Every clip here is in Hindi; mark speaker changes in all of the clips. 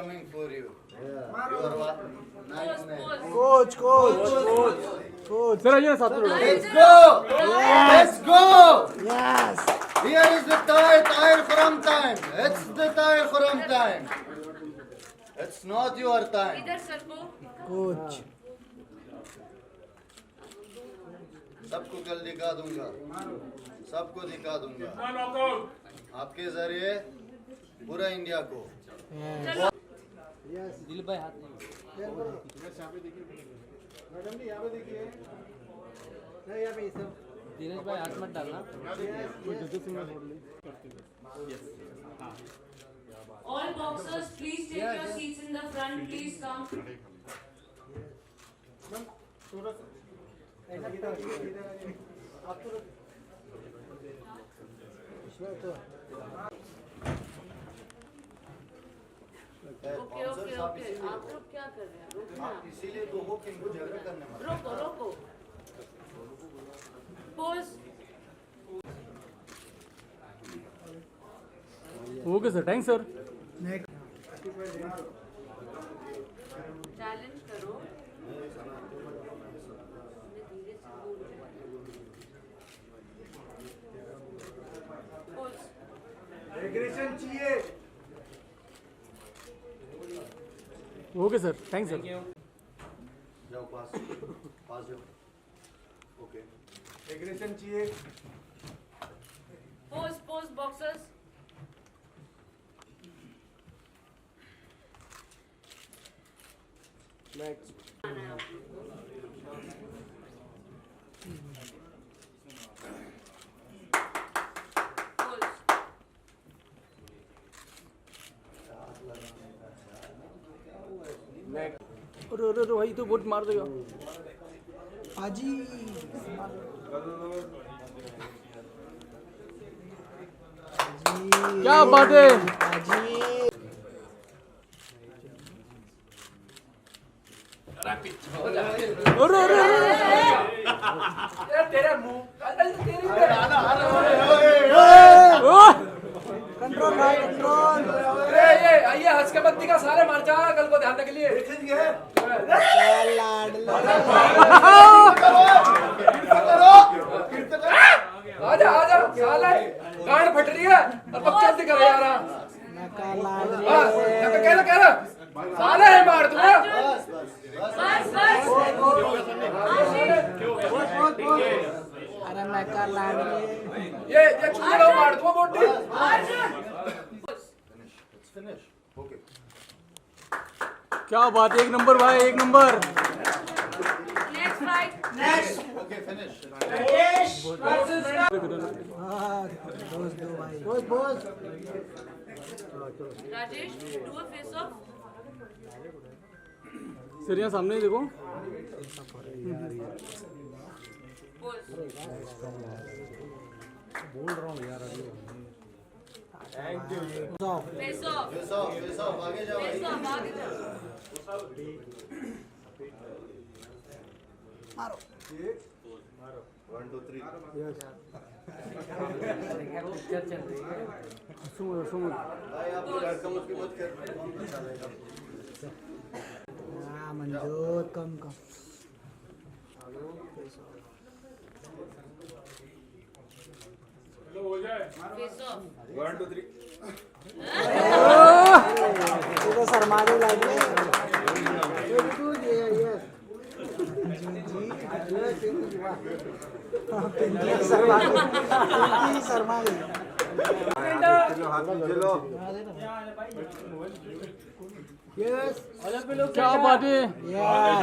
Speaker 1: coming for you. You are what?
Speaker 2: Coach. Sir, yes,
Speaker 1: Let's go! Let's go!
Speaker 2: Yes.
Speaker 1: Here is the Tahir Khurram time. It's the Tahir Khurram time. It's not your time.
Speaker 3: इधर सर को
Speaker 2: Coach.
Speaker 1: सबको कल दिखा दूंगा, सबको दिखा दूंगा आपके जरिए पूरा इंडिया को।
Speaker 4: दिल भाई हाथ नहीं दिनेश भाई हाथ मत डालना।
Speaker 3: all boxers please take your seats in the front, please come. Okay आप लोग क्या कर रहे हैं? रुको ना,
Speaker 1: इसीलिए तो हो कि इनको झगड़ा करने मत।
Speaker 3: रोको pose.
Speaker 4: Okay sir, thanks sir.
Speaker 3: Challenge करो। पोज।
Speaker 2: एग्रेशन चाहिए।
Speaker 4: Okay sir, thanks sir.
Speaker 1: जाओ पास जाओ। ओके
Speaker 2: एग्रेशन चाहिए।
Speaker 3: Pose boxers.
Speaker 2: नेक्स्ट।
Speaker 4: अरे भाई तो बहुत मार देगा।
Speaker 2: आजी।
Speaker 4: क्या बात है।
Speaker 2: आजी।
Speaker 4: अरे
Speaker 5: तेरा मुंह
Speaker 2: कंट्रोल भाई कंट्रोल।
Speaker 5: ये हंस के बत्ती का सारे मार जा कल को ध्यान के लिए। आजा साले गांड फट रही है और बकचोदी कर यार। कह रहा साले है मार तू।
Speaker 3: बस
Speaker 2: अरे मैं का लाड
Speaker 5: ये चूड़ा मार तू बोटी।
Speaker 1: फिनिश। ओके
Speaker 4: क्या बात है, एक नंबर भाई, एक number.
Speaker 3: Next fight.
Speaker 1: Okay finish.
Speaker 2: दोस्त दो भाई। Bose.
Speaker 3: Rajesh do a face of.
Speaker 4: Sir यहाँ सामने ही देखो।
Speaker 2: बोल रहा हूँ यार अभी।
Speaker 3: फेस ऑफ
Speaker 1: आगे जाओ।
Speaker 2: मारो।
Speaker 1: 1 2 3
Speaker 4: सुमन
Speaker 1: भाई आप लोग लड़का मुझकी मत कर। कौन बचा लेगा?
Speaker 2: मंजूर कम।
Speaker 3: Face of.
Speaker 5: 1 2 3
Speaker 2: तू तो शर्मा गई लाइफ में। शर्मा गई। यस।
Speaker 4: क्या बात है।
Speaker 2: Yes.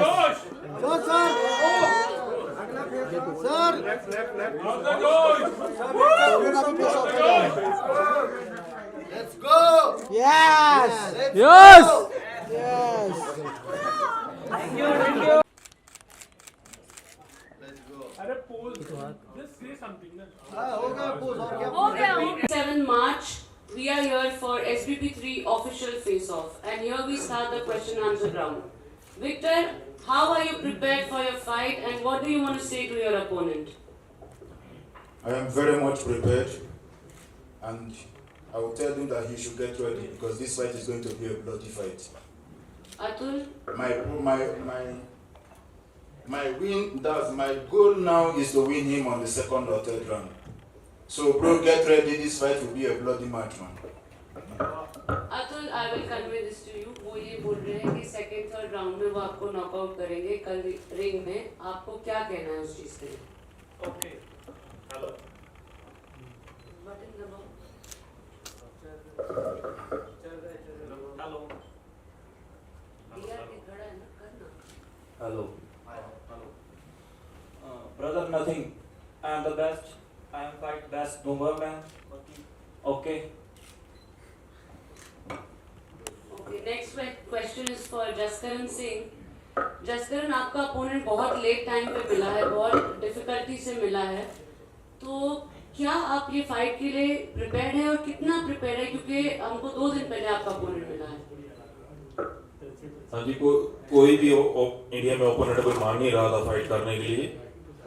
Speaker 2: Sir.
Speaker 1: Let's go.
Speaker 2: Yes.
Speaker 4: Yes.
Speaker 2: Yes.
Speaker 5: अरे पोज जस्ट से समथिंग ना।
Speaker 1: हो गया पोज और क्या?
Speaker 3: हो गया। 7 March we are here for SBP3 official face off and here we start the question answer round. Victor, how are you prepared for your fight and what do you want to say to your opponent?
Speaker 6: I am very much prepared and I will tell him that he should get ready because this fight is going to be a bloody fight.
Speaker 3: Atul,
Speaker 6: My win, my goal now is to win him on the second or third round. So bro, get ready, this fight will be a bloody match, man.
Speaker 3: Atul, I will convey this to you. वो ये बोल रहे हैं कि सेकंड थर्ड राउंड में वो आपको नॉकआउट करेंगे कल रिंग में. आपको क्या कहना है उस चीज के लिए?
Speaker 7: Okay. Hello.
Speaker 3: बटन दबाओ.
Speaker 7: Hello.
Speaker 3: दिया के खड़ा है ना, करना.
Speaker 8: Hello.
Speaker 7: Hello.
Speaker 8: Brother, nothing. I am the best. I am fight best. No more man. Okay.
Speaker 3: Okay, next question is for Jaskaran Singh. Jaskaran, आपका अपोनेंट बहुत लेट टाइम पे मिला है, बहुत डिफिकल्टी से मिला है. तो क्या आप ये फाइट के लिए प्रिपेयर्ड हैं और कितना प्रिपेयर्ड है, क्योंकि हमको 2 दिन पहले आपका अपोनेंट मिला है.
Speaker 9: हाँ जी, कोई भी इंडिया में ओपोनेंट कोई मान नहीं रहा था फाइट करने के लिए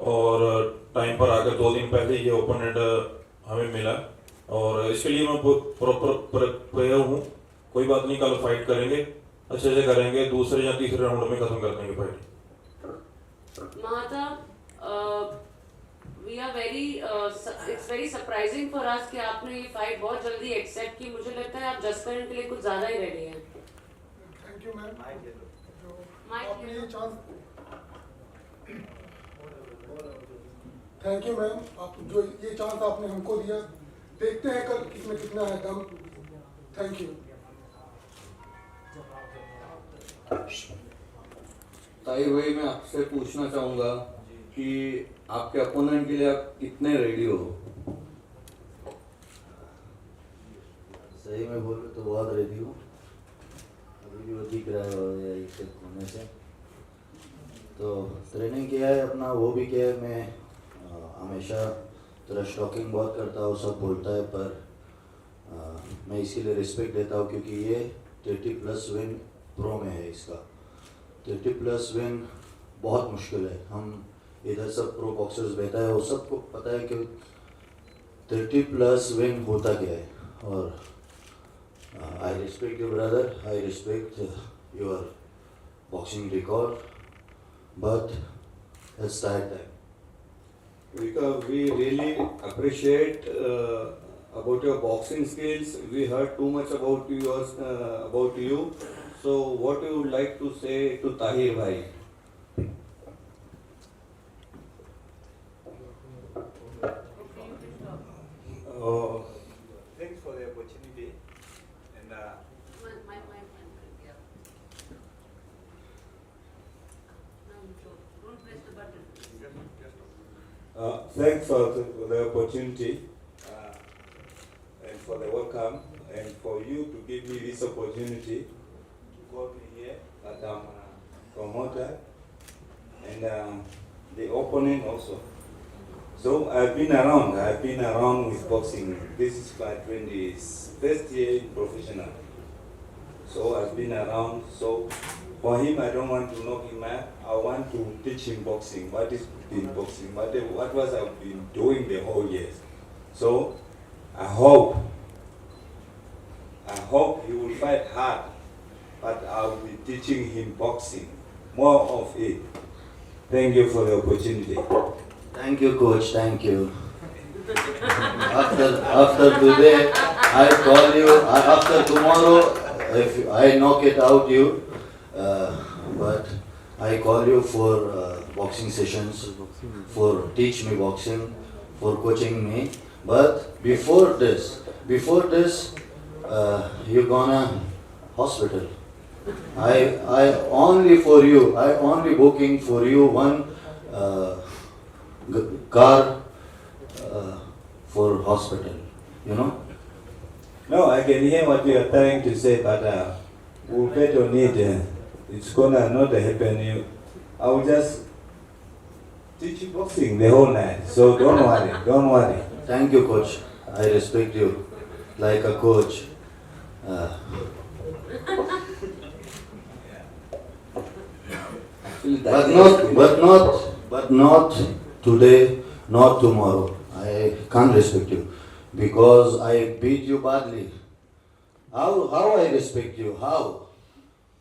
Speaker 9: और टाइम पर आकर 2 दिन पहले ये ओपोनेंट हमें मिला और इसके लिए मैं प्रॉपर प्रिपेयर हूँ. कोई बात नहीं, कल फाइट करेंगे, अच्छे से करेंगे, दूसरे या तीसरे राउंड में खत्म कर देंगे fight.
Speaker 3: महाता, we are very it's very surprising for us कि आपने ये फाइट बहुत जल्दी एक्सेप्ट की. मुझे लगता है आप जसकरण के लिए कुछ ज़्यादा ही रेडी हैं.
Speaker 2: Thank you ma'am.
Speaker 3: आपने ये
Speaker 2: थैंक यू मैम, आप जो ये चांस आपने हमको दिया. देखते हैं कल किसमें कितना है दम. Thank you.
Speaker 10: ताई भाई, मैं आपसे पूछना चाहूँगा कि आपके अपोनेंट के लिए आप कितने रेडी हो?
Speaker 1: सही में बोलूँ तो बहुत रेडी हूँ. अभी भी वो दिख रहा है इससे होने से. तो ट्रेनिंग किया है अपना, वो भी किया है. मैं हमेशा तेरा स्टॉकिंग बहुत करता हूँ, सब बोलता है, पर मैं इसके लिए रिस्पेक्ट देता हूँ क्योंकि ये 30+ विन प्रो में है. इसका 30+ विन बहुत मुश्किल है. हम इधर सब प्रो बॉक्सर्स बैठा है, वो सबको पता है कि 30+ विन होता क्या है. और I respect you brother, I respect your boxing record, but it's time time.
Speaker 10: Because we really appreciate about your boxing skills. We heard too much about yours, about you. So what you would like to say to Tahir bhai?
Speaker 7: Thanks for the opportunity. And
Speaker 3: Don't press the button.
Speaker 8: Thanks for the opportunity and for the welcome and for you to give me this opportunity to call me here as I'm a promoter and the opponent also. So I've been around with boxing. This is my 21st year in professional. So I've been around. So for him, I don't want to knock him out. I want to teach him boxing. What is in boxing? What was I've been doing the whole year. So I hope he will fight hard, but I will be teaching him boxing, more of it. Thank you for the opportunity.
Speaker 1: Thank you, coach. Thank you. After today, I call you. After tomorrow, if I knock it out, you. But I call you for boxing sessions, for teach me boxing, for coaching me. But before this, you gonna hospital. I only for you. I only booking for you one car for hospital. You know.
Speaker 8: No, I can hear what you are trying to say, but we'll bet on it. It's gonna not happen. I will just teach you boxing the whole night. So don't worry.
Speaker 1: Thank you, coach. I respect you like a coach. But not today, not tomorrow. I can't respect you because I beat you badly. How I respect you? How?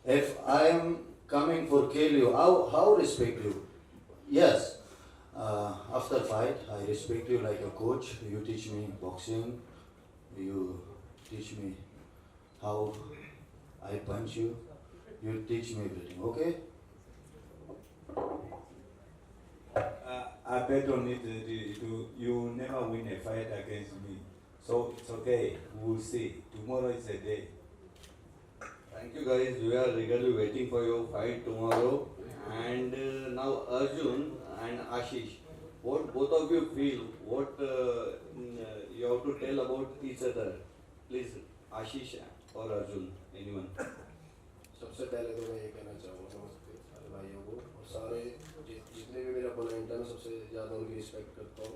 Speaker 1: If I am coming for kill you, how respect you? Yes. After fight, I respect you like a coach. You teach me boxing. You teach me how I punch you. You teach me everything. Okay?
Speaker 8: I bet on it. You never win a fight against me. So it's okay. We'll see. Tomorrow is a day.
Speaker 10: Thank you guys. We are eagerly waiting for your fight tomorrow. And now Arjun and Ashish, what both of you feel? What you have to tell about each other? Please, Ashish or Arjun, anyone.
Speaker 11: सबसे पहले तो मैं ये कहना चाहूँगा समझते सारे भाइयों को और सारे जितने भी मेरा अपोनेंट है मैं सबसे ज़्यादा उनकी रिस्पेक्ट करता हूँ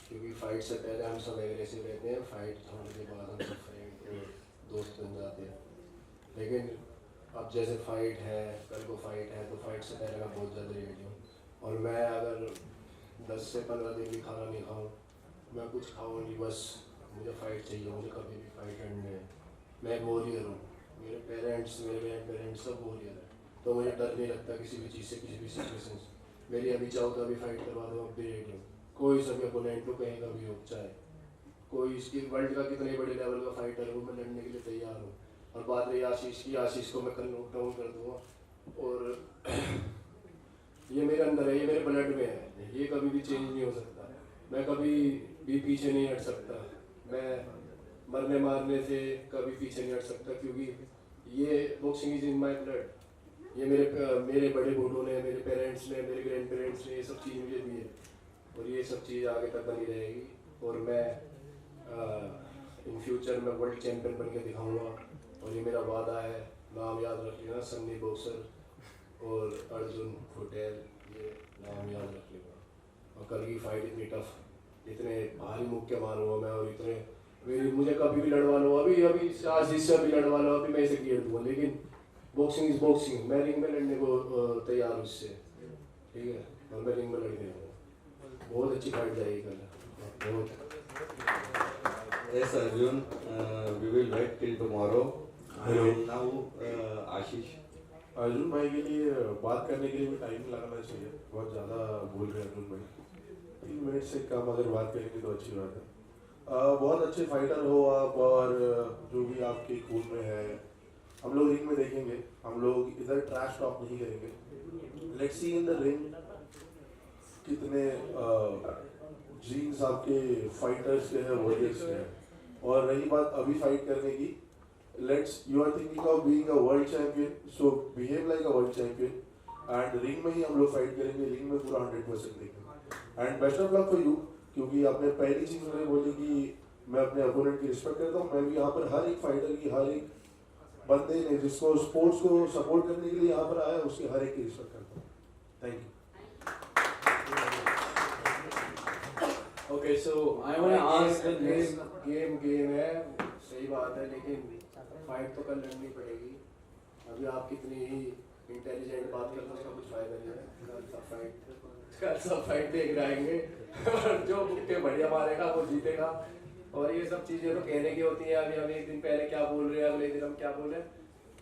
Speaker 11: क्योंकि फाइट से पहले हम सब एग्रेसिव रहते हैं, फाइट होने के बाद हम सब फ्रेंड और दोस्त बन जाते हैं। लेकिन अब जैसे फाइट है, कल को फाइट है, तो फाइट से पहले मैं बहुत ज़्यादा रेडी हूँ और मैं अगर 10 से 15 दिन भी खाना नहीं खाऊँ, मैं कुछ खाऊँ नहीं, बस मुझे फाइट चाहिए, मुझे कभी भी फाइट करनी है। मैं वॉरियर हूँ, मेरे पेरेंट्स सब वॉरियर है, तो मुझे डर नहीं लगता किसी भी चीज़ से, किसी भी सिचुएशन से। मेरी अभी चाहो तो अभी फाइट करवा दो, अब भी रेडी हूँ। कोई सा भी अपोनेंट हो, कहीं का भी हो, चाहे कोई इसकी वर्ल्ड का कितने बड़े लेवल का फाइटर हो, मैं लड़ने के लिए तैयार हूँ। और बात रही आशीष की, आशीष को मैं कल नोट डाउन कर दूँगा और ये मेरे अंदर है, ये मेरे ब्लड में है, ये कभी भी चेंज नहीं हो सकता। मैं कभी भी पीछे नहीं हट सकता, मैं मरने मारने से कभी पीछे नहीं हट सकता क्योंकि ये boxing is in my blood. ये मेरे बड़े बूढ़ों ने, मेरे पेरेंट्स ने, मेरे ग्रैंड पेरेंट्स ने ये सब चीज़ मुझे दी है और ये सब चीज़ आगे तक बनी रहेगी और मैं इन फ्यूचर में वर्ल्ड चैम्पियन बन के दिखाऊँगा और ये मेरा वादा है। नाम याद रख लेना, सन्नी बॉक्सर और अर्जुन होटल, ये नाम याद रख लेना। और कल की फाइट इतनी टफ, इतने भारी मुक्के मारूंगा मैं और इतने मुझे कभी भी लड़वा लो, अभी आशीष से भी लड़वा लो, अभी मैं इसे गिर दूँगा, लेकिन बॉक्सिंग इज बॉक्सिंग। मैं रिंग में लड़ने को तैयार हूँ इससे, ठीक है, और मैं रिंग में लड़ने हूँ। बहुत अच्छी फाइट जाएगी कल, बहुत।
Speaker 10: Yes, Arjun, we will wait till tomorrow. And now, Ashish.
Speaker 12: Arjun भाई के लिए बात करने के लिए भी टाइम लगाना चाहिए, बहुत ज़्यादा बोल रहे हैं अर्जुन भाई। 3 मिनट से कम अगर बात करेंगे तो अच्छी बात है। बहुत अच्छे फाइटर हो आप और जो भी आपके खून में है, हम लोग रिंग में देखेंगे, हम लोग इधर ट्रैश टॉक नहीं करेंगे। Let's see in the ring कितने जीन्स आपके फाइटर्स के हैं, वॉरियर्स के हैं। और रही बात अभी फाइट करने की, you are thinking of being a world champion, so behave like a world champion and ring में ही हम लोग फाइट करेंगे, रिंग में पूरा 100% देंगे। And best of luck for you, क्योंकि आपने पहली चीज़ मुझे बोली कि मैं अपने अपोनेंट की रिस्पेक्ट करता हूँ। मैं भी यहाँ पर हर एक फाइटर की, हर एक बंदे ने जिसको स्पोर्ट्स को सपोर्ट करने के लिए यहाँ पर आया, उसके हर एक की रिस्पेक्ट करता हूँ। Thank you.
Speaker 11: Okay, so I want to ask the next game है, सही बात है, लेकिन फाइट तो कल लड़नी पड़ेगी। अभी आप कितनी ही इंटेलिजेंट बात करते हैं, उसका कुछ फायदा नहीं है। कल सब फाइट देख रहेंगे और जो मुक्के बढ़िया मारेगा वो जीतेगा। और ये सब चीज़ें तो कहने की होती हैं, अभी हम एक दिन पहले क्या बोल रहे हैं, अगले दिन हम क्या बोल रहे हैं।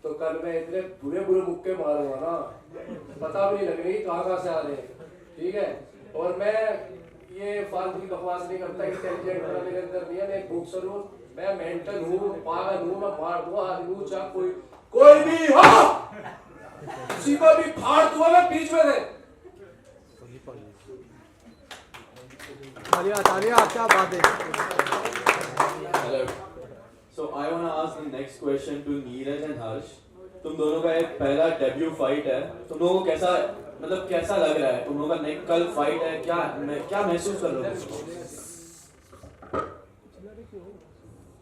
Speaker 11: तो कल मैं इतने बुरे मुक्के मारूंगा ना, पता भी नहीं लगेगी कहाँ से आ रहे हैं, ठीक है। और मैं ये फालतू की बकवास नहीं करता, इंटेलिजेंट वाला मेरे अंदर नहीं है। मैं एक बॉक्सर हूँ, मैं मेंटल हूँ, पागल हूँ, मैं मार दूंगा आदमी को, चाहे कोई भी हो, किसी को भी फाड़ दूंगा मैं बीच में से।
Speaker 4: तालियां, क्या बात है।
Speaker 13: Hello. So I want to ask the next question to Neeraj and Harsh. तुम दोनों का एक पहला डेब्यू फाइट है, तुम लोगों को कैसा लग रहा है? तुम लोगों का नेक्स्ट कल फाइट है, क्या महसूस कर रहे हो?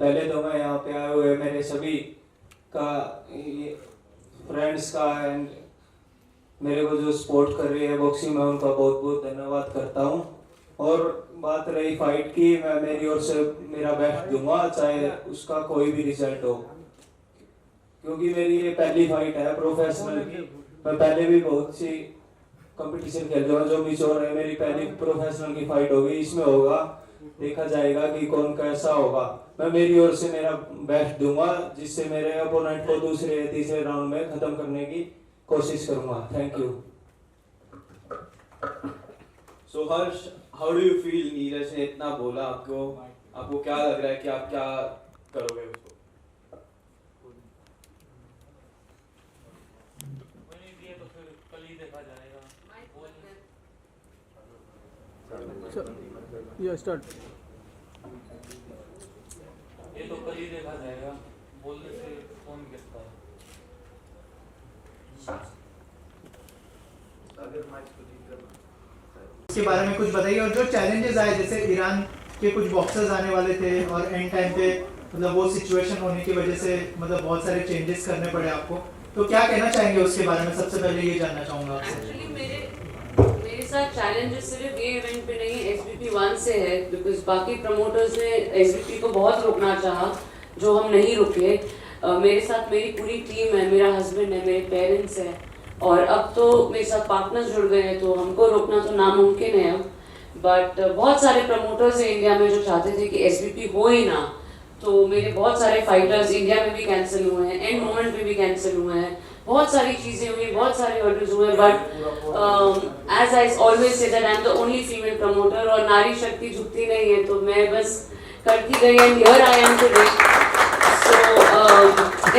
Speaker 14: पहले तो मैं यहाँ पे आए हुए मेरे सभी का फ्रेंड्स का एंड मेरे को जो सपोर्ट कर रही है बॉक्सिंग में, उनका बहुत बहुत धन्यवाद करता हूँ। और बात रही फाइट की, मैं मेरी ओर से मेरा बेस्ट दूंगा, चाहे उसका कोई भी रिजल्ट हो, क्योंकि मेरी ये पहली फाइट है प्रोफेशनल की। मैं पहले भी बहुत सी कंपटीशन खेल रहा हूँ जो मिस हो रहे हैं, मेरी पहली प्रोफेशनल की फाइट होगी, इसमें होगा देखा जाएगा कि कौन कैसा होगा। मैं मेरी ओर से मेरा बेस्ट दूंगा, जिससे मेरे अपोनेंट को दूसरे या तीसरे राउंड में खत्म करने की कोशिश करूंगा। Thank you.
Speaker 13: So Harsh, how do you feel? Neeraj ने इतना बोला, आपको क्या लग रहा है कि आप क्या करोगे उसको?
Speaker 7: तो फिर कल ही देखा जाएगा।
Speaker 4: या स्टार्ट।
Speaker 7: ये तो कल ही देखा जाएगा, बोलने से कौन गिरता है।
Speaker 15: इसके बारे में कुछ बताइए। और जो चैलेंजेस आए, जैसे ईरान के कुछ बॉक्सर्स आने वाले थे और एंड टाइम पे मतलब वो सिचुएशन होने की वजह से मतलब बहुत सारे चेंजेस करने पड़े आपको, तो क्या कहना चाहेंगे उसके बारे में? सबसे पहले ये जानना चाहूँगा आपसे।
Speaker 3: एक्चुअली मेरे साथ चैलेंजेस सिर्फ ये इवेंट पे नहीं, SBP 1 से है, बिकॉज बाकी प्रमोटर्स ने SBP को बहुत रोकना चाहा, जो हम नहीं रुके। मेरे साथ मेरी पूरी टीम है, मेरा हस्बैंड है, मेरे पेरेंट्स हैं, और अब तो मेरे साथ पार्टनर्स जुड़ गए हैं, तो हमको रोकना तो नामुमकिन है अब। बट बहुत सारे प्रमोटर्स हैं इंडिया में जो चाहते थे कि SBP हो ही ना, तो मेरे बहुत सारे फाइटर्स इंडिया में भी कैंसिल हुए हैं, एंड मोमेंट में भी कैंसिल हुए हैं, बहुत सारी चीज़ें हुई, बहुत सारे हर्डल्स हुए। But as I always say that I am the only female promoter, और नारी शक्ति झुकती नहीं है, तो मैं बस करती गई, and here I am today. So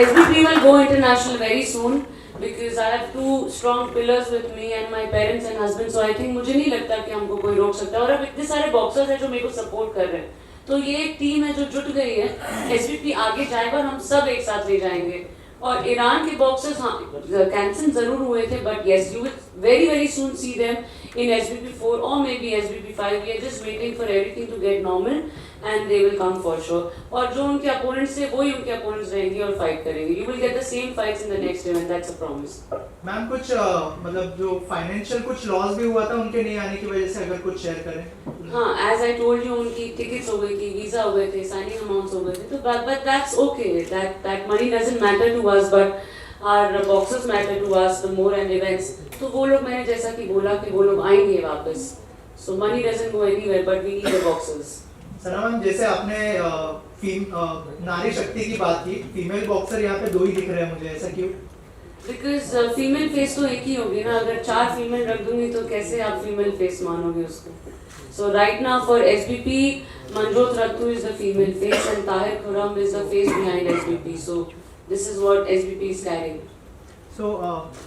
Speaker 3: SBP will go international very soon because I have two strong pillars with me and my parents and husband. So I think मुझे नहीं लगता कि हमको कोई रोक सकता है, और अब इतने सारे बॉक्सर्स हैं जो मेरे को सपोर्ट कर रहे हैं, तो ये एक टीम है जो जुट गई है। SBP आगे जाएगा और हम सब एक साथ ले जाएंगे। और ईरान के बॉक्सर्स कैंसिल जरूर हुए थे, but yes you will very soon see them in SBP 4 or maybe SBP 5. We are just waiting for everything to get normal and they will come for sure. और जो उनके अपोनेंट्स थे वही उनके अपोनेंट्स रहेंगे और फाइट करेंगे। You will get the same fights in the next event. That's a promise.
Speaker 15: Ma'am कुछ मतलब जो फाइनेंशियल कुछ लॉस भी हुआ था उनके नहीं आने की वजह से, अगर कुछ शेयर करें।
Speaker 3: हाँ, as I told you, उनकी टिकट्स हो गई थी, वीजा हो गए थे, साइनिंग अमाउंट्स हो गए थे, तो but that's okay. That money doesn't matter to us, but our boxers matter to us the more and events. तो वो लोग, मैंने जैसा कि बोला कि वो लोग आएंगे वापस, so money doesn't go anywhere, but we need the boxers.
Speaker 15: Sana ma'am, जैसे आपने नारी शक्ति की बात की, फीमेल बॉक्सर यहाँ पे 2 ही दिख रहे हैं मुझे, ऐसा क्यों?
Speaker 3: Because फीमेल फेस तो एक ही होगी ना, अगर 4 फीमेल रख दूंगी तो कैसे आप फीमेल फेस मानोगे उसको? So right now for SBP, Manjot Rattu is the female face and Tahir Khurram is the face behind SBP. So this is what SBP is carrying.
Speaker 15: So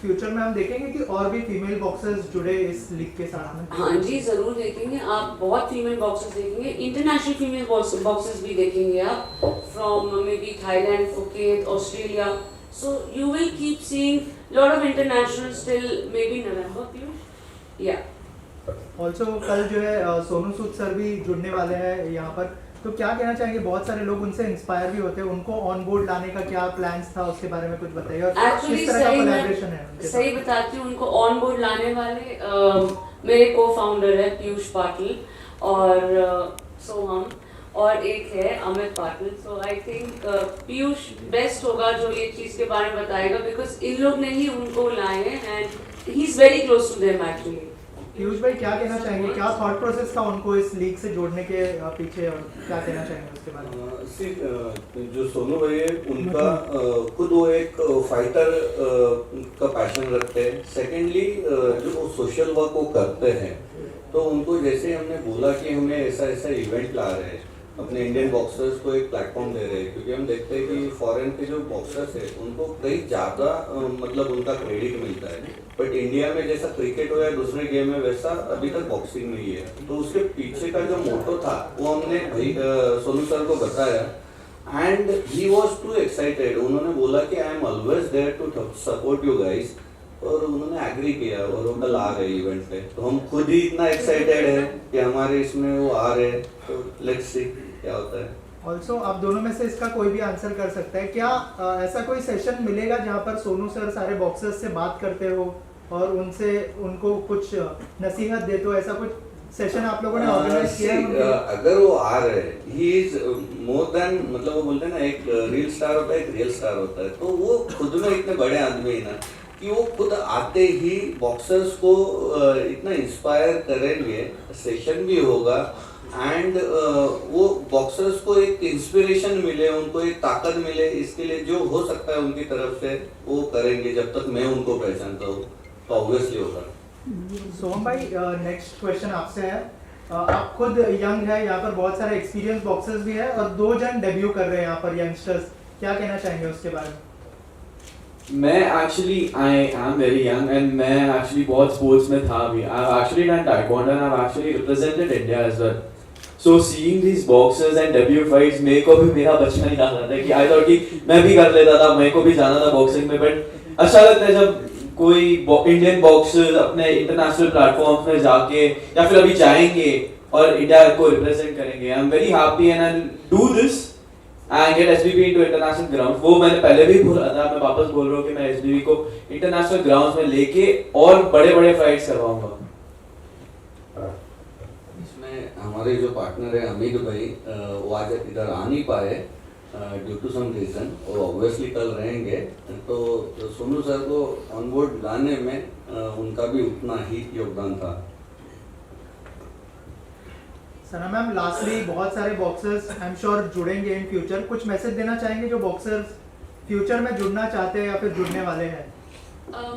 Speaker 15: future में हम देखेंगे कि और भी फीमेल बॉक्सर्स जुड़े इस लीग के साथ में?
Speaker 3: हाँ जी, जरूर देखेंगे आप, बहुत फीमेल बॉक्सर्स देखेंगे, इंटरनेशनल फीमेल बॉक्सर्स भी देखेंगे आप, from may be Thailand, Phuket, Australia. So you will keep seeing lot of internationals till maybe November, Piyush? Yeah.
Speaker 15: Also कल जो है सोनू सूद सर भी जुड़ने वाले हैं यहाँ पर, तो क्या कहना चाहेंगे? बहुत सारे लोग उनसे इंस्पायर भी होते हैं, उनको ऑन बोर्ड लाने का क्या प्लान्स था, उसके बारे में कुछ बताइए, और किस तरह का कोलैबोरेशन है उनके साथ?
Speaker 3: सही बताती हूँ, उनको ऑन बोर्ड लाने वाले मेरे को फाउंडर है पीयूष पाटिल और सोहम, और एक है अमित पाटिल। सो आई थिंक पीयूष बेस्ट होगा जो ये चीज़ के बारे में बताएगा, बिकॉज इन लोग ने ही उनको लाए हैं and he is very close to them actually.
Speaker 15: Piyush भाई क्या कहना चाहेंगे, क्या थॉट प्रोसेस था उनको इस लीग से जोड़ने के पीछे, और क्या कहना चाहेंगे उसके बारे में?
Speaker 10: जो सोनू भाई है उनका खुद वो एक फाइटर का पैशन रखते हैं। सेकेंडली जो सोशल वर्क वो करते हैं, तो उनको जैसे हमने बोला कि हमें ऐसा ऐसा इवेंट ला रहे हैं, अपने इंडियन बॉक्सर्स को एक प्लेटफॉर्म दे रहे हैं, क्योंकि हम देखते हैं कि फॉरेन के जो बॉक्सर्स हैं उनको कई ज़्यादा मतलब उनका क्रेडिट मिलता है, बट इंडिया में जैसा क्रिकेट हो या दूसरे गेम में वैसा अभी तक बॉक्सिंग नहीं है। तो उसके पीछे का जो मोटो था वो हमने भाई सोनू सर को बताया and he was too excited. उन्होंने बोला कि I am always there to support you guys, और उन्होंने एग्री किया और वो कल आ रहे इवेंट पे। तो हम खुद ही इतना एक्साइटेड है कि हमारे इसमें वो आ रहे हैं, तो लेट्स सी क्या होता है।
Speaker 15: ऑल्सो आप दोनों में से इसका कोई भी आंसर कर सकता है, क्या ऐसा कोई सेशन मिलेगा जहाँ पर सोनू सर सारे बॉक्सर्स से बात करते हो और उनसे उनको कुछ नसीहत देते हो? ऐसा कुछ सेशन आप लोगों ने ऑर्गेनाइज किया है?
Speaker 10: अगर वो आ रहे हैं, ही इज मोर देन, मतलब वो बोलते हैं ना एक रील स्टार होता है एक रियल स्टार होता है, तो वो खुद में इतने बड़े आदमी है ना कि वो खुद आते ही बॉक्सर्स को इतना इंस्पायर करेंगे। सेशन भी होगा एंड वो बॉक्सर्स को एक इंस्पिरेशन मिले, उनको एक ताकत मिले, इसके लिए जो हो सकता है उनकी तरफ से वो करेंगे। जब तक मैं उनको पहचानता हूँ तो ऑब्वियसली होगा।
Speaker 15: सोहम भाई, नेक्स्ट क्वेश्चन आपसे है। आप खुद यंग है, यहाँ पर बहुत सारे एक्सपीरियंस बॉक्सर्स भी है और 2 जन डेब्यू कर रहे हैं यहाँ पर यंगस्टर्स, क्या कहना चाहेंगे उसके बारे में?
Speaker 13: मैं actually I am very young एंड मैं एक्चुअली बहुत स्पोर्ट्स में था भी। I actually done taekwondo and I actually represented India as well. So seeing these boxers and debut fights, मेरे को भी मेरा बचपन ही याद आता है कि आई थॉट कि मैं भी कर लेता था, मेरे को भी जाना था बॉक्सिंग में। बट अच्छा लगता है जब कोई इंडियन बॉक्सर्स अपने इंटरनेशनल प्लेटफॉर्म्स में जाके या फिर अभी जाएंगे और इंडिया को रिप्रेजेंट करेंगे। आई am very happy and I do this and get SBP into international grounds। वो मैंने पहले भी बोला था, मैं वापस बोल रहा हूँ कि मैं SBP को इंटरनेशनल ग्राउंड्स में लेके और बड़े-बड़े फाइट्स करवाऊंगा।
Speaker 10: इसमें हमारे जो पार्टनर है अमित भाई, वो आज इधर आ नहीं पाए ड्यू टू सम रीजन, वो ऑब्वियसली कल रहेंगे। तो सोनू सर को ऑन बोर्ड लाने में उनका भी उतना ही योगदान था।
Speaker 15: सना मैम, लास्टली बहुत सारे बॉक्सर्स आई एम श्योर जुड़ेंगे इन फ्यूचर, कुछ मैसेज देना चाहेंगे जो बॉक्सर्स फ्यूचर में जुड़ना चाहते हैं या फिर जुड़ने वाले हैं?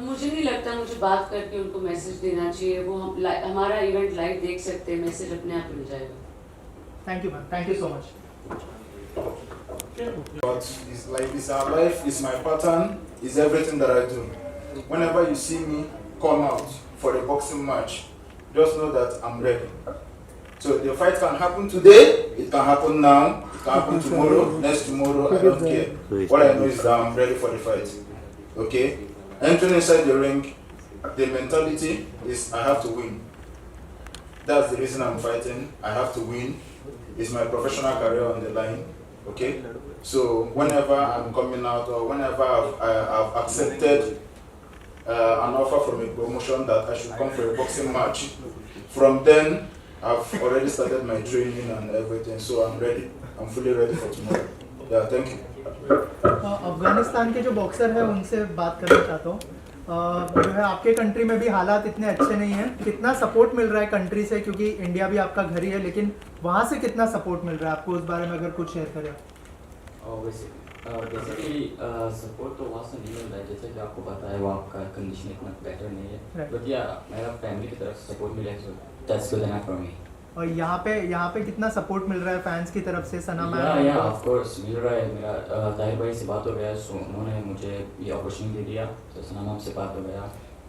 Speaker 3: मुझे नहीं लगता मुझे बात करके उनको मैसेज देना चाहिए। वो हम हमारा इवेंट लाइव देख सकते हैं, मैसेज अपने आप मिल जाएगा।
Speaker 15: Thank you ma'am, thank you so much.
Speaker 6: But it's like this, our life is my pattern, is everything that I do. Whenever you see me come out for a boxing match, just know that I'm ready. So the fight can happen today, it can happen now, it can happen tomorrow, next tomorrow, I don't care. What I know is that I'm ready for the fight. Okay? Entering inside the ring, the mentality is I have to win. That's the reason I'm fighting. I have to win. It's my professional career on the line. Okay? So whenever I'm coming out or whenever I've accepted an offer from a promotion that I should come for a boxing match, from then I've already started my training and everything, so I'm ready. I'm fully ready for tomorrow. Yeah, thank you.
Speaker 15: Afghanistan के जो बॉक्सर है उनसे बात करना चाहता हूँ। जो है आपके कंट्री में भी हालात इतने अच्छे नहीं हैं, कितना सपोर्ट मिल रहा है कंट्री से, क्योंकि इंडिया भी आपका घर ही है, लेकिन वहाँ से कितना सपोर्ट मिल रहा है आपको, उस बारे में अगर कुछ शेयर करें?
Speaker 16: बेसिकली सपोर्ट तो वहाँ से नहीं मिल रहा है, जैसे कि आपको पता है वहाँ का कंडीशन इतना बेटर नहीं है, बट या मेरा फैमिली की तरफ से सपोर्ट मिला है, so that's good enough for me. और
Speaker 15: यहाँ पे कितना सपोर्ट मिल रहा है फैंस की तरफ से? सना मैम,
Speaker 16: या ऑफ कोर्स मिल रहा है। मेरा ताहिर भाई से बात हो गया, सो उन्होंने मुझे ये अपॉर्चुनिटी दिया, तो सना मैम से बात हो गया,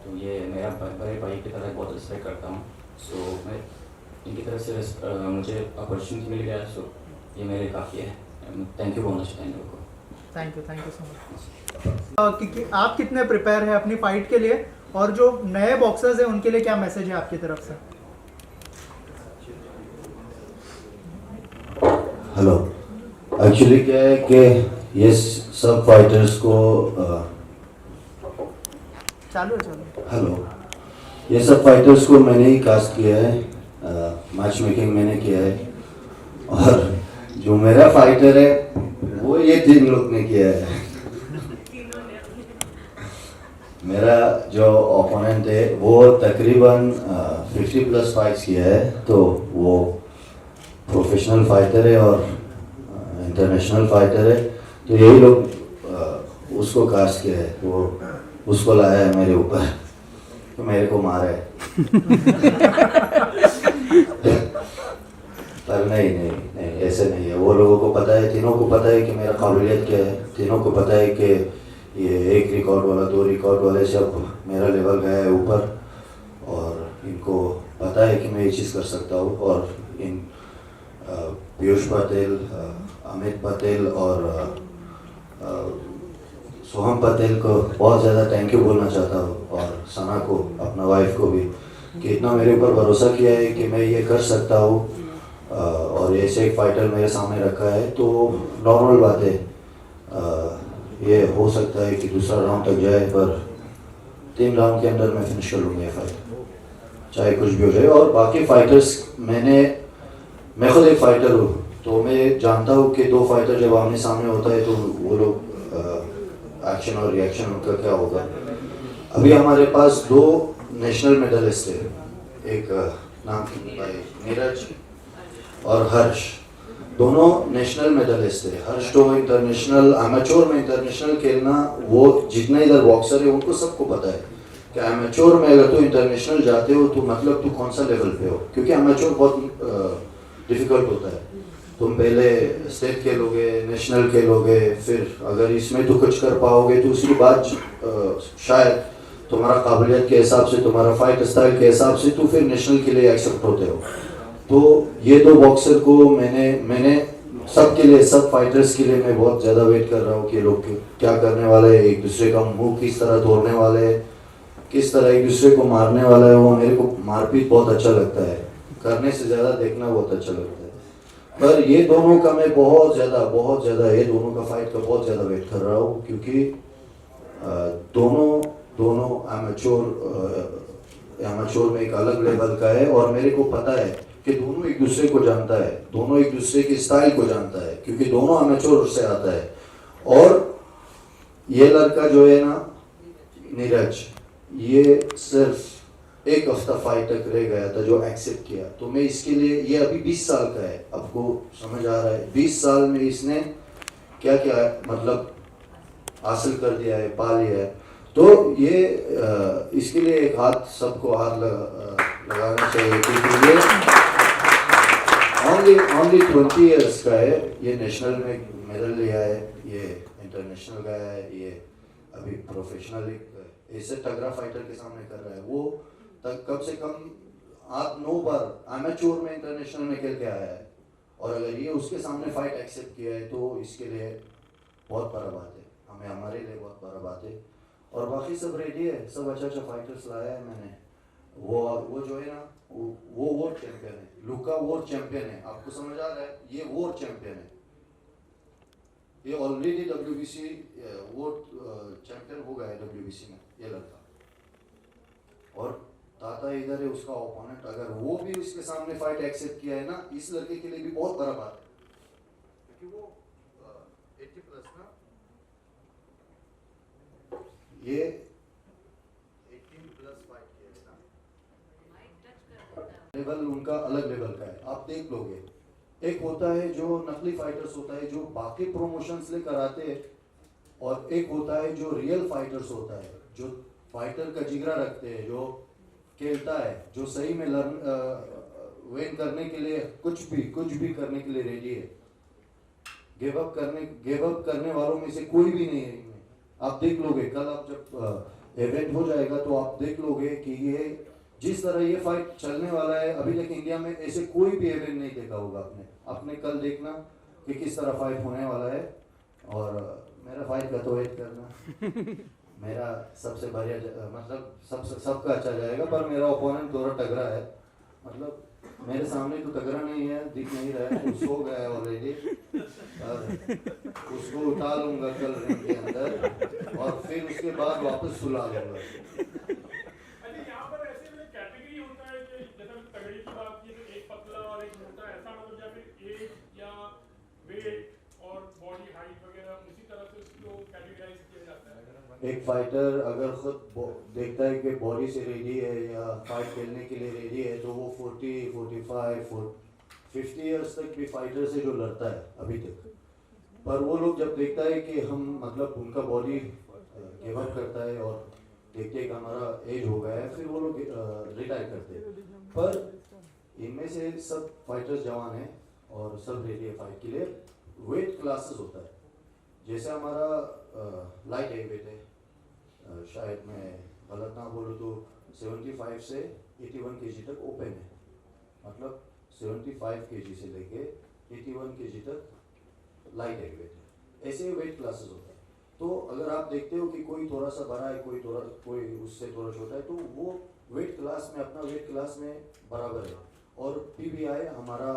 Speaker 16: तो ये मेरा बड़े भाई की तरह बहुत रिस्पेक्ट करता हूँ, सो मैं इनकी तरफ से मुझे अपॉर्चुनिटी मिल गया, सो ये मेरे काफ़ी है। थैंक यू बोलना चाहता हूँ।
Speaker 15: Thank you so much. आप कितने प्रिपेयर हैं अपनी फाइट के लिए, और जो नए बॉक्सर्स हैं उनके लिए क्या मैसेज है आपकी तरफ से?
Speaker 1: हेलो, एक्चुअली क्या है कि ये सब फाइटर्स को हेलो, ये सब फाइटर्स को मैंने ही कास्ट किया है, मैच मेकिंग मैंने किया है, और जो मेरा फाइटर है वो ये 3 लोग ने किया है। मेरा जो ओपोनेंट है वो तकरीबन 50+ फाइट्स किया है, तो वो प्रोफेशनल फाइटर है और इंटरनेशनल फाइटर है, तो यही लोग उसको कास्ट किया है, वो उसको लाया है मेरे ऊपर, तो मेरे को मारा है। पर नहीं, ऐसे नहीं है। वो लोगों को पता है, तीनों को पता है कि मेरा काबिलियत क्या है, तीनों को पता है कि ये 1 रिकॉर्ड वाला 2 रिकॉर्ड वाले सब मेरा लेवल गया है ऊपर, और इनको पता है कि मैं ये चीज़ कर सकता हूँ। और इन पीयूष पटेल, अमित पटेल और सोहम पटेल को बहुत ज़्यादा थैंक यू बोलना चाहता हूँ, और सना को, अपना वाइफ को भी, कि इतना मेरे ऊपर भरोसा किया है कि मैं ये कर सकता हूँ, और ऐसे एक फाइटर मेरे सामने रखा है, तो नॉर्मल बात है, ये हो सकता है कि दूसरा राउंड तक जाए, पर 3 राउंड के अंदर मैं फिनिश कर लूँगा ये फाइट, चाहे कुछ भी हो जाए। और बाकी फाइटर्स, मैं खुद एक फाइटर हूँ, तो मैं जानता हूँ कि 2 फाइटर जब आमने सामने होता है तो वो लोग एक्शन और रिएक्शन उनका क्या होगा। अभी हमारे पास 2 नेशनल मेडलिस्ट है, एक नाम भाई नीरज और हर्ष, दोनों नेशनल मेडलिस्ट थे। हर्ष तो इंटरनेशनल एमेच्योर में इंटरनेशनल खेलना, वो जितने इधर बॉक्सर है उनको सबको पता है कि एमेच्योर में अगर तो इंटरनेशनल जाते हो तो मतलब तू कौन सा लेवल पे हो, क्योंकि एमेच्योर बहुत डिफिकल्ट होता है। तुम पहले स्टेट खेलोगे, नेशनल खेलोगे, फिर अगर इसमें तो कुछ कर पाओगे तो उसके बाद शायद तुम्हारा काबिलियत के हिसाब से, तुम्हारा फाइट स्टाइल के हिसाब से तो फिर नेशनल के लिए एक्सेप्ट होते हो। तो ये दो बॉक्सर को मैंने सबके लिए, सब फाइटर्स के लिए मैं बहुत ज़्यादा वेट कर रहा हूँ कि लोग क्या करने वाले हैं, एक दूसरे का मुंह किस तरह तोड़ने वाले हैं, किस तरह एक दूसरे को मारने वाला है। वो मेरे को मारपीट बहुत अच्छा लगता है, करने से ज़्यादा देखना बहुत अच्छा लगता है। पर ये दोनों का मैं बहुत ज़्यादा ये दोनों का फाइट का बहुत ज़्यादा वेट कर रहा हूँ, क्योंकि दोनों एमेच्योर में एक अलग लेवल का है और मेरे को पता है कि दोनों एक दूसरे को जानता है, दोनों एक दूसरे की स्टाइल को जानता है, क्योंकि दोनों एमेच्योर से आता है। और ये लड़का जो है ना नीरज, ये सिर्फ एक हफ्ता फाइट तक रह गया था जो एक्सेप्ट किया, तो मैं इसके लिए, ये अभी 20 साल का है, आपको समझ आ रहा है 20 साल में इसने क्या क्या मतलब हासिल कर दिया है, पा लिया है। तो ये इसके लिए एक हाथ, सबको हाथ लगाना चाहिए, क्योंकि ये ओनली 20 ईयर्स का है। ये नेशनल में मेडल लिया है, ये इंटरनेशनल गया है, ये अभी प्रोफेशनल ऐसे तगड़ा फाइटर के सामने कर रहा है। वो तक कम से कम 8-9 बार एमेच्योर में इंटरनेशनल में खेल के आया है, और अगर ये उसके सामने फाइट एक्सेप्ट किया है तो इसके लिए बहुत बड़ा बात है, हमारे लिए बहुत बड़ा बात है। और बाकी सब रेडी है, सब अच्छा फाइटर्स लाया है मैंने। वो जो है ना, वो वर्ल्ड चैंपियन है, लुका वर्ल्ड चैंपियन है, आपको समझ आ रहा है, ये वर्ल्ड चैंपियन है, ये ऑलरेडी WBC वर्ल्ड चैंपियन हो गया है WBC में ये लड़का। और ताता इधर है उसका ओपोनेंट, अगर वो भी उसके सामने फाइट एक्सेप्ट किया है ना, इस लड़के के लिए भी बहुत बड़ा बात है, क्योंकि वो 80+ ना, ये 18+ फाइट किया है ना, लेवल उनका अलग लेवल का है, आप देख लोगे। एक होता है जो नकली फाइटर्स होता है जो बाकी प्रमोशंस लेकर आते हैं, और एक होता है जो रियल फाइटर्स होता है, जो फाइटर का जिगरा रखते हैं, जो खेलता है, जो सही में विन करने के लिए कुछ भी करने के लिए रेडी है। गिव अप करने वालों में से कोई भी नहीं है इनमें। आप देख लोगे, कल आप जब इवेंट हो जाएगा तो आप देख लोगे कि ये जिस तरह ये फाइट चलने वाला है, अभी तक इंडिया में ऐसे कोई भी इवेंट नहीं देखा होगा आपने कल देखना कि किस तरह फाइट होने वाला है। और मेरा फाइट का तो वेट करना, मेरा सबसे बढ़िया मतलब सबका अच्छा जाएगा, पर मेरा ओपोनेंट थोड़ा तगड़ा है, मतलब मेरे सामने तो तगड़ा नहीं है, दिख नहीं रहा है, सो गया है ऑलरेडी, उसको उठा लूंगा कल रिंग के अंदर और फिर उसके बाद वापस सुला लूंगा। एक फाइटर अगर खुद देखता है कि बॉडी से रेडी है या फाइट खेलने के लिए रेडी है, तो वो 40, 45, 50 ईयर्स तक भी फाइटर से जो लड़ता है अभी तक। पर वो लोग जब देखता है कि हम मतलब उनका बॉडी गिव अप करता है और देखते हैं कि हमारा एज हो गया है, फिर वो लोग रिटायर करते हैं। पर इनमें से सब फाइटर्स जवान हैं और सब रेडी है फाइट के लिए। वेट क्लासेस होता है, जैसे हमारा लाइट हेवीवेट है, शायद मैं गलत ना बोलूँ तो 75 से 81 kg तक ओपन है, मतलब 75 kg से लेके 81 kg तक लाइट हेवीवेट है। ऐसे वेट क्लासेस होता है। तो अगर आप देखते हो कि कोई थोड़ा सा बड़ा है, कोई उससे थोड़ा छोटा है, तो वो वेट क्लास में अपना वेट क्लास में बराबर है। और PBI हमारा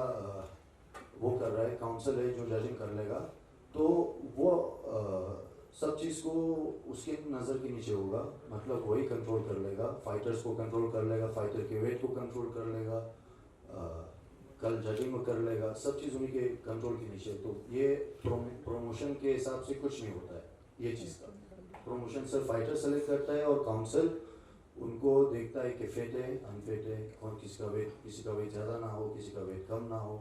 Speaker 1: वो कर रहा है, काउंसिल है जो जजिंग कर लेगा, तो वो सब चीज़ को उसके नज़र के नीचे होगा, मतलब वही कंट्रोल कर लेगा, फाइटर्स को कंट्रोल कर लेगा, फाइटर के वेट को कंट्रोल कर लेगा, कल जजिंग कर लेगा, सब चीज़ उन्हीं के कंट्रोल के नीचे। तो ये प्रमोशन के हिसाब से कुछ नहीं होता है ये चीज़ का। प्रमोशन सिर्फ फाइटर सेलेक्ट करता है और काउंसिल उनको देखता है कि फिट है, अनफिट है, कौन किसी का वेट ज़्यादा ना हो, किसी का वेट कम ना हो,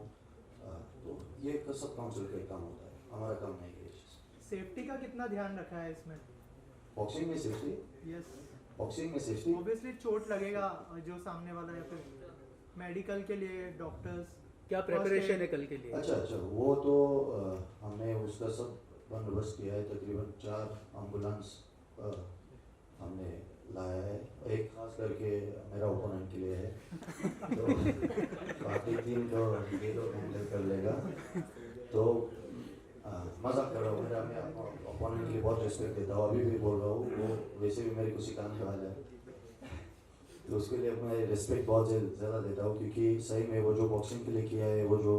Speaker 1: तो सब काउंसिल का काम होता है, हमारा काम नहीं है।
Speaker 15: सेफ्टी का कितना ध्यान रखा है इसमें?
Speaker 1: बॉक्सिंग में सेफ्टी?
Speaker 15: यस,
Speaker 1: बॉक्सिंग में सेफ्टी
Speaker 15: ऑब्वियसली चोट लगेगा जो सामने वाला, या फिर मेडिकल के लिए डॉक्टर्स
Speaker 4: क्या प्रिपरेशन है कल के लिए?
Speaker 1: अच्छा, वो तो हमने उसका सब बंदोबस्त किया है। तकरीबन 4 एम्बुलेंस हमने लाया है, एक खास करके मेरा ओपोनेंट के लिए है, तो बाकी 3 तो ये लोग हैंडल कर लेगा। तो मजाक कर रहा हूँ, मैं ओपोनेंट के लिए बहुत रिस्पेक्ट देता हूँ, अभी भी बोल रहा हूँ, वो वैसे भी मेरे को सिखाने वाला है, तो उसके लिए मैं रिस्पेक्ट बहुत ज़्यादा देता हूँ, क्योंकि सही में वो जो बॉक्सिंग के लिए किया है, वो जो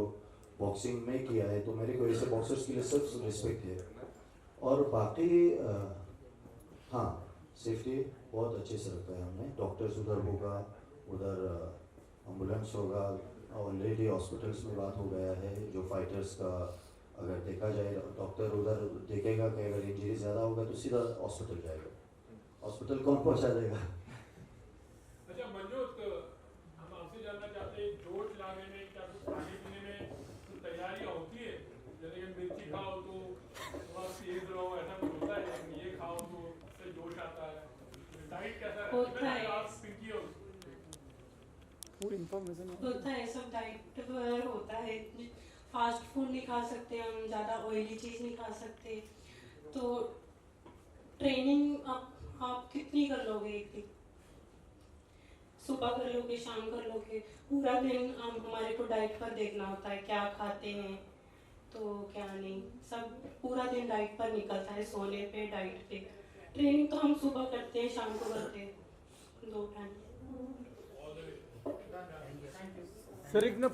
Speaker 1: बॉक्सिंग में किया है, तो मेरे को ऐसे बॉक्सर्स के लिए सब रिस्पेक्ट है। और बाकी हाँ, सेफ्टी बहुत अच्छे से रखा है हमने। डॉक्टर्स उधर होगा, उधर एम्बुलेंस होगा, ऑलरेडी हॉस्पिटल्स में बात हो गया है। जो फाइटर्स का अगर देखा जाए, डॉक्टर उधर देखेगा कि अगर इंजरी ज़्यादा होगा तो सीधा हॉस्पिटल जाएगा, हॉस्पिटल कौन पहुँचा देगा।
Speaker 17: अच्छा मंजूत, हम आपसे जानना चाहते हैं, चोट लागने में क्या कुछ खाने पीने में कुछ तैयारियाँ होती है? जैसे कि मिर्ची खाओ तो थोड़ा तेज रहो, ऐसा कुछ होता है? ये खाओ तो उससे जोश आता है, डाइट कैसा
Speaker 18: होता है?
Speaker 17: आप पिंकी हो
Speaker 4: पूरी इन्फॉर्मेशन
Speaker 18: होता है, सब डाइट होता है। फास्ट फूड नहीं खा सकते हम, ज़्यादा ऑयली चीज़ नहीं खा सकते। तो ट्रेनिंग आप कितनी कर लोगे एक दिन? सुबह कर लोगे, शाम कर लोगे, पूरा दिन हमारे को डाइट पर देखना होता है, क्या खाते हैं तो क्या नहीं, सब पूरा दिन डाइट पर निकलता है, सोने पे, डाइट पे। ट्रेनिंग तो हम सुबह करते हैं, शाम को करते हैं, 2 टाइम।
Speaker 4: सर एक ना